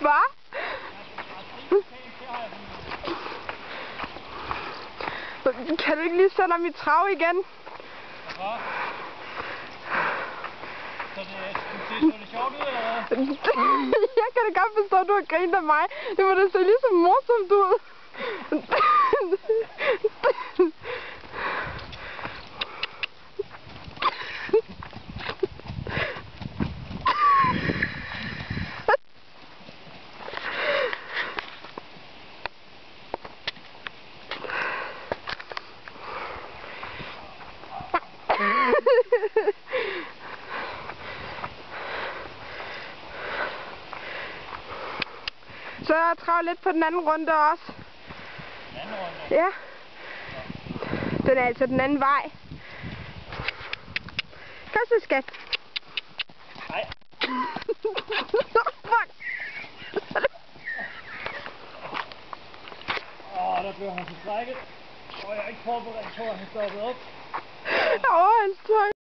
Hvad? Kan du ikke lige sætte ham i trav igen? Hvorfor? Så det lidt sjovt ud, eller hvad? Jeg kan da godt forstå, at du har grint af mig. Det må da se lige så morsomt ud. Så jeg trav lidt på den anden runde også. Den anden runde? Ja. Den er altså den anden vej. Kom så, skat. Nej. Fuck. Der blev han forskrækket. Jeg er ikke forberedt på, at han stoppede op. Hans tøj.